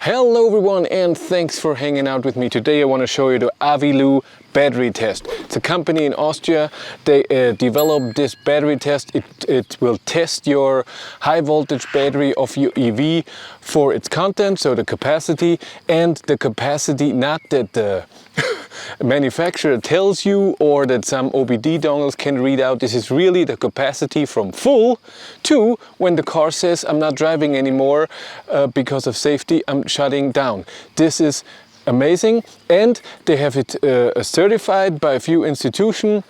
Hello everyone, and thanks for hanging out with me. Today I want to show you the Aviloo battery test. It's a company in Austria. They developed this battery test. It will test your high voltage battery of your EV for its content, so the capacity, and the capacity not that the manufacturer tells you or that some OBD dongles can read out. This is really the capacity from full to when the car says I'm not driving anymore because of safety, I'm shutting down. This is amazing, and they have it certified by a few institutions.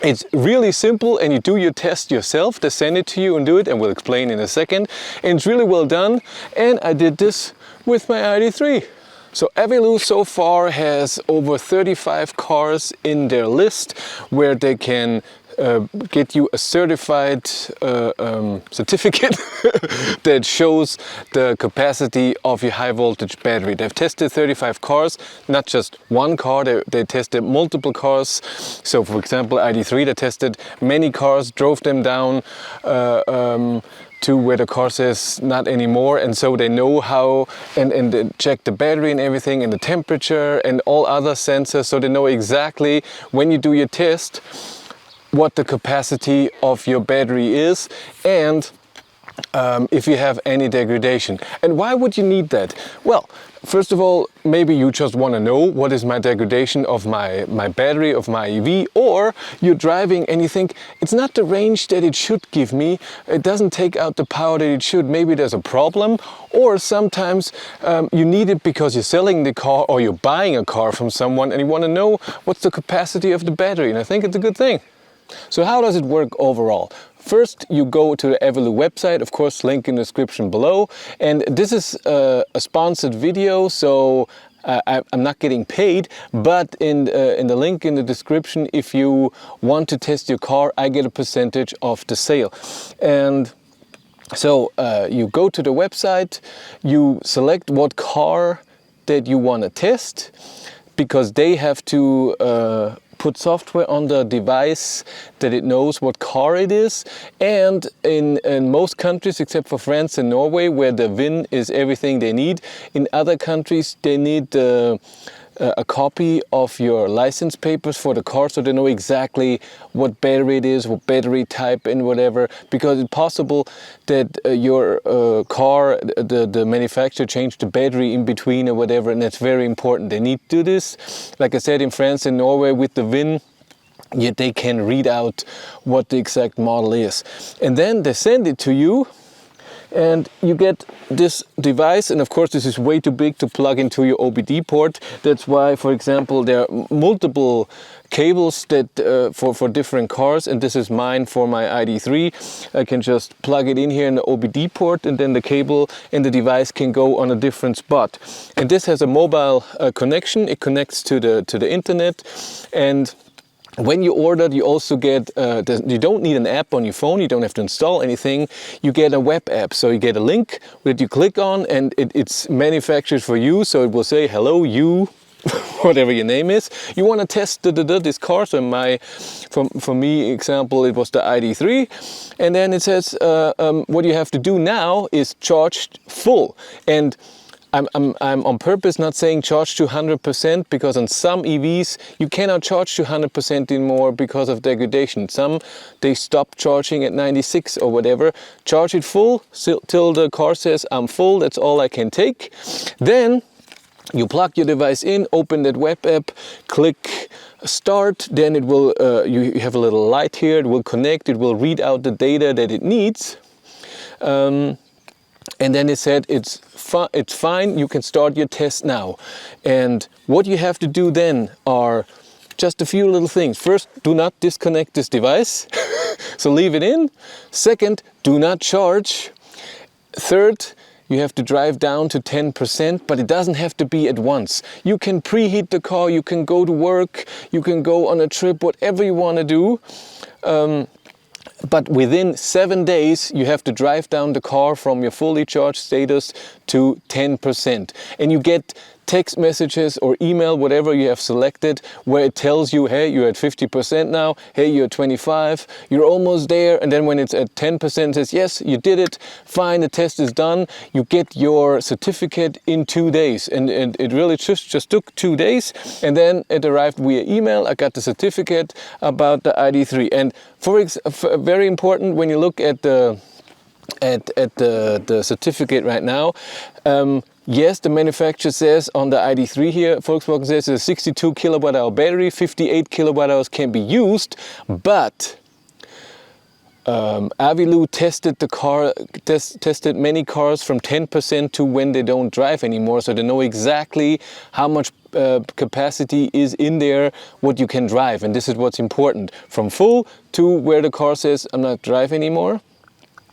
It's really simple, and you do your test yourself. They send it to you and do it, and we'll explain in a second. And it's really well done, and I did this with my ID3. So Aviloo so far has over 35 cars in their list where they can get you a certified certificate that shows the capacity of your high voltage battery. They've tested 35 cars, not just one car, they tested multiple cars. So for example, ID3, they tested many cars, drove them down to where the car says not anymore, and so they know how and they check the battery and everything and the temperature and all other sensors, so they know exactly when you do your test what the capacity of your battery is and if you have any degradation. And why would you need that? Well, first of all, maybe you just want to know what is my degradation of my battery, of my EV, or you're driving and you think it's not the range that it should give me, it doesn't take out the power that it should, maybe there's a problem. Or sometimes you need it because you're selling the car or you're buying a car from someone and you want to know what's the capacity of the battery, and I think it's a good thing. So how does it work overall? First, you go to the Aviloo website, of course, link in the description below. And this is a sponsored video, so I'm not getting paid, but in the link in the description, if you want to test your car, I get a percentage of the sale. And so you go to the website, you select what car that you want to test, because they have to put software on the device that it knows what car it is. And in most countries except for France and Norway, where the VIN is everything they need, in other countries they need a copy of your license papers for the car, so they know exactly what battery it is, what battery type and whatever, because it's possible that your car, the manufacturer changed the battery in between or whatever, and that's very important. They need to do this. Like I said, in France and Norway with the VIN, yet they can read out what the exact model is. And then they send it to you, and you get this device, and of course this is way too big to plug into your OBD port. That's why, for example, there are multiple cables that for different cars, and this is mine for my ID3. I can just plug it in here in the OBD port, and then the cable and the device can go on a different spot. And this has a mobile connection. It connects to the internet, and when you order, you also get, you don't need an app on your phone, you don't have to install anything, you get a web app. So you get a link that you click on, and it's manufactured for you, so it will say, hello you, whatever your name is. You want to test this car, so for me example, it was the ID3, and then it says, what you have to do now is charge full. And I'm on purpose not saying charge to 100%, because on some EVs you cannot charge to 100% anymore because of degradation. Some, they stop charging at 96 or whatever. Charge it full till the car says I'm full, that's all I can take. Then you plug your device in, open that web app, click start, then it will, you have a little light here, it will connect, it will read out the data that it needs. And then it said it's fine, you can start your test now. And what you have to do then are just a few little things. First, do not disconnect this device, so leave it in. Second, do not charge. Third, you have to drive down to 10%, but it doesn't have to be at once. You can preheat the car, you can go to work, you can go on a trip, whatever you want to do. But within 7 days, you have to drive down the car from your fully charged status to 10%. And you get text messages or email, whatever you have selected, where it tells you, hey, you're at 50% now, hey, you're at 25, you're almost there. And then when it's at 10%, it says, yes, you did it, fine, the test is done. You get your certificate in 2 days. And it really just took 2 days. And then it arrived via email. I got the certificate about the ID3. And very important, when you look at the certificate right now, yes, the manufacturer says on the ID3 here, Volkswagen says it's a 62 kilowatt hour battery, 58 kilowatt hours can be used, but Aviloo tested the car, tested many cars from 10% to when they don't drive anymore, so they know exactly how much capacity is in there, what you can drive, and this is what's important. From full to where the car says, I'm not driving anymore.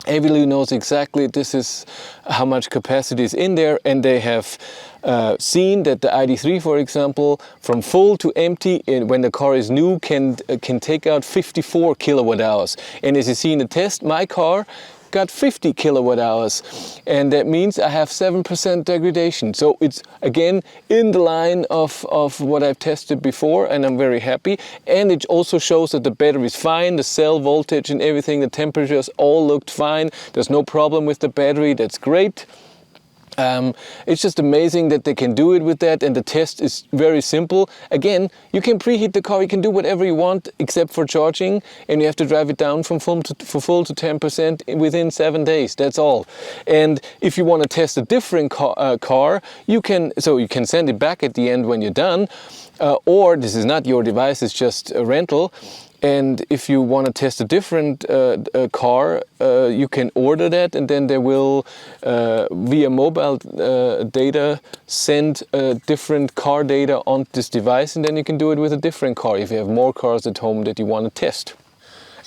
Aviloo knows exactly this is how much capacity is in there, and they have seen that the ID3, for example, from full to empty, when the car is new, can take out 54 kilowatt hours. And as you see in the test, my car got 50 kilowatt hours, and that means I have 7% degradation. So it's again in the line of what I've tested before, and I'm very happy. And it also shows that the battery is fine, the cell voltage and everything, the temperatures all looked fine. There's no problem with the battery. That's great. It's just amazing that they can do it with that, and the test is very simple. Again, you can preheat the car, you can do whatever you want except for charging, and you have to drive it down from full to 10% within 7 days. That's all. And if you want to test a different car, you can send it back at the end when you're done, or this is not your device, it's just a rental. And if you want to test a different car, you can order that, and then they will, via mobile data, send different car data on this device, and then you can do it with a different car if you have more cars at home that you want to test.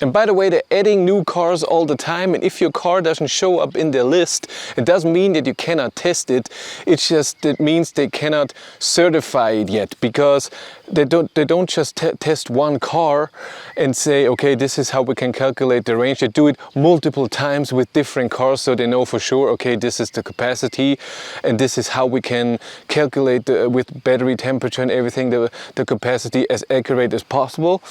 And by the way, they're adding new cars all the time, and if your car doesn't show up in their list, it doesn't mean that you cannot test it. It means they cannot certify it yet, because they don't just test one car and say, okay, this is how we can calculate the range. They do it multiple times with different cars, so they know for sure, okay, this is the capacity, and this is how we can calculate with battery temperature and everything, the capacity as accurate as possible.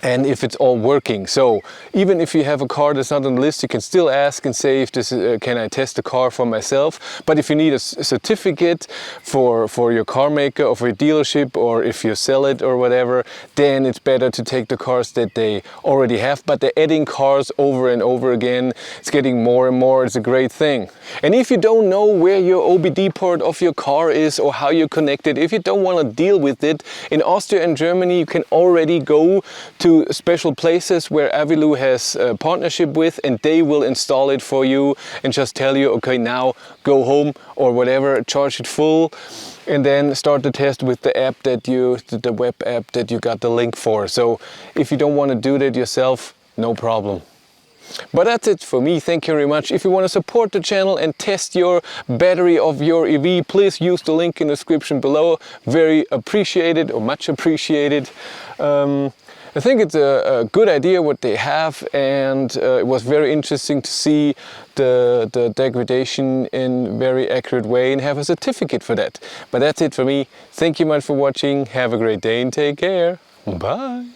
And if it's all working. So even if you have a car that's not on the list, you can still ask and say, if this is, can I test the car for myself? But if you need a certificate for your car maker or for your dealership, or if you sell it or whatever, then it's better to take the cars that they already have. But they're adding cars over and over again. It's getting more and more. It's a great thing. And if you don't know where your OBD port of your car is or how you connect it, if you don't want to deal with it, in Austria and Germany you can already go to special places where Aviloo has a partnership with, and they will install it for you and just tell you, okay, now go home or whatever, charge it full, and then start the test with the app the web app that you got the link for. So if you don't want to do that yourself, no problem. But that's it for me. Thank you very much. If you want to support the channel and test your battery of your EV, please use the link in the description below. Very appreciated, or much appreciated. I think it's a good idea what they have, and it was very interesting to see the degradation in a very accurate way and have a certificate for that. But that's it for me. Thank you much for watching. Have a great day and take care. Bye.